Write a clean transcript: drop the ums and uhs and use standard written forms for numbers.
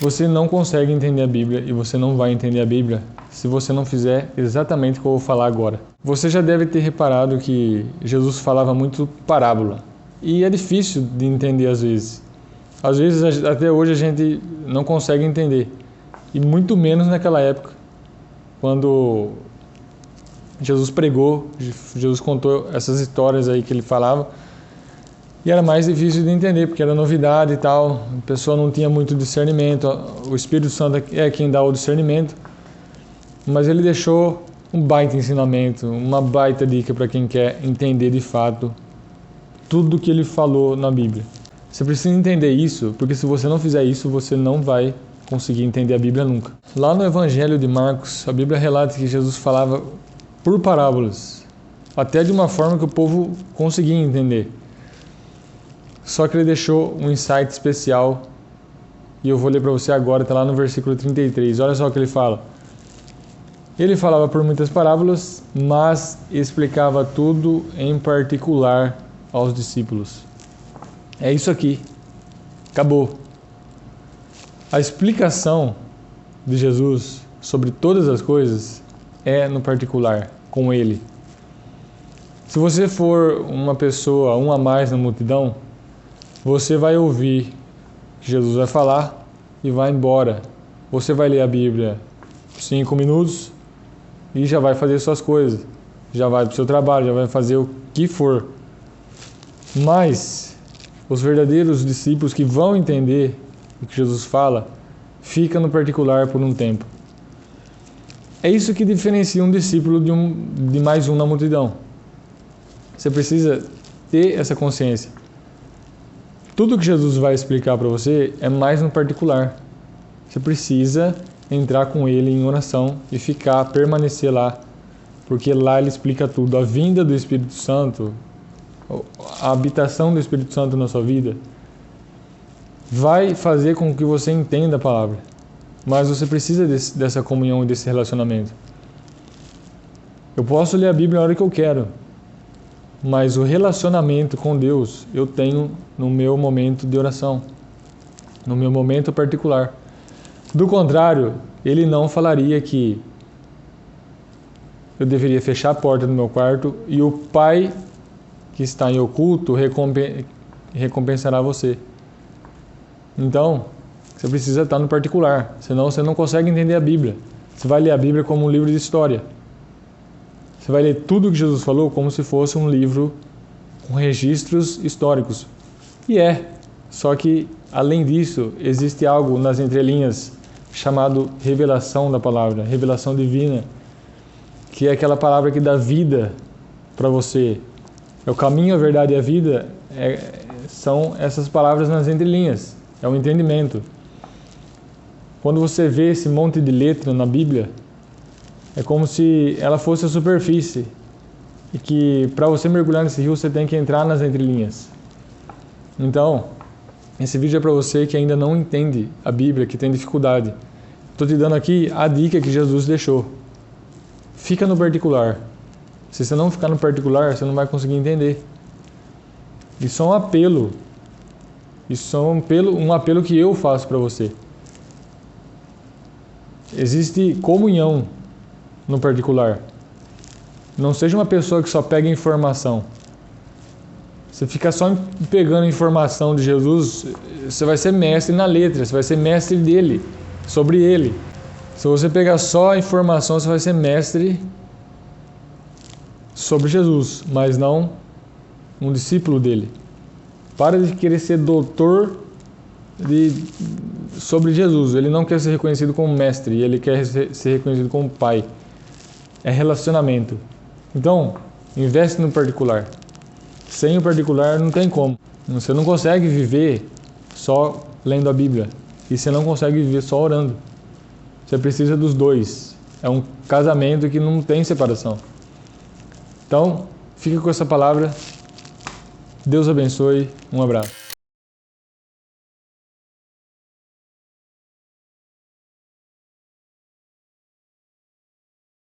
Você não consegue entender a Bíblia e você não vai entender a Bíblia se você não fizer exatamente o que eu vou falar agora. Você já deve ter reparado que Jesus falava muito parábola. E é difícil de entender às vezes. Às vezes, até hoje, a gente não consegue entender. E muito menos naquela época, quando Jesus pregou, Jesus contou essas histórias aí que ele falava. E era mais difícil de entender, porque era novidade e tal, a pessoa não tinha muito discernimento, o Espírito Santo é quem dá o discernimento, mas ele deixou um baita ensinamento, uma baita dica para quem quer entender de fato tudo o que ele falou na Bíblia. Você precisa entender isso, porque se você não fizer isso, você não vai conseguir entender a Bíblia nunca. Lá no Evangelho de Marcos, a Bíblia relata que Jesus falava por parábolas, até de uma forma que o povo conseguia entender. Só que ele deixou um insight especial e eu vou ler para você agora, está lá no versículo 33. Olha só o que ele fala. Ele falava por muitas parábolas, mas explicava tudo em particular aos discípulos. É isso aqui. Acabou. A explicação de Jesus sobre todas as coisas é no particular, com ele. Se você for uma pessoa, um a mais na multidão, você vai ouvir que Jesus vai falar e vai embora. Você vai ler a Bíblia 5 minutos e já vai fazer suas coisas. Já vai para o seu trabalho, já vai fazer o que for. Mas os verdadeiros discípulos que vão entender o que Jesus fala, fica no particular por um tempo. É isso que diferencia um discípulo de mais um na multidão. Você precisa ter essa consciência. Tudo que Jesus vai explicar para você é mais no particular. Você precisa entrar com ele em oração e permanecer lá, porque lá ele explica tudo. A vinda do Espírito Santo, a habitação do Espírito Santo na sua vida, vai fazer com que você entenda a palavra. Mas você precisa dessa comunhão e desse relacionamento. Eu posso ler a Bíblia a hora que eu quero, mas o relacionamento com Deus eu tenho no meu momento de oração, no meu momento particular. Do contrário, ele não falaria que eu deveria fechar a porta do meu quarto e o Pai que está em oculto recompensará você. Então, você precisa estar no particular, senão você não consegue entender a Bíblia. Você vai ler a Bíblia como um livro de história. Você vai ler tudo o que Jesus falou como se fosse um livro com registros históricos. E só que, além disso, existe algo nas entrelinhas chamado revelação da palavra, revelação divina, que é aquela palavra que dá vida para você. É o caminho, a verdade e a vida, são essas palavras nas entrelinhas, é o entendimento. Quando você vê esse monte de letra na Bíblia, é como se ela fosse a superfície e que para você mergulhar nesse rio você tem que entrar nas entrelinhas. Então, esse vídeo é para você que ainda não entende a Bíblia, que tem dificuldade. Estou te dando aqui a dica que Jesus deixou. Fica no particular. Se você não ficar no particular, você não vai conseguir entender. Isso é um apelo. Isso é um apelo que eu faço para você. Existe comunhão no particular. Não seja uma pessoa que só pega informação. Você fica só pegando informação de Jesus, você vai ser mestre na letra, você vai ser mestre dele, sobre ele. Se você pegar só a informação, você vai ser mestre sobre Jesus, mas não um discípulo dele. Para de querer ser doutor sobre Jesus. Ele não quer ser reconhecido como mestre, ele quer ser reconhecido como pai. É relacionamento. Então, investe no particular. Sem o particular não tem como. Você não consegue viver só lendo a Bíblia. E você não consegue viver só orando. Você precisa dos dois. É um casamento que não tem separação. Então, fica com essa palavra. Deus abençoe. Um abraço.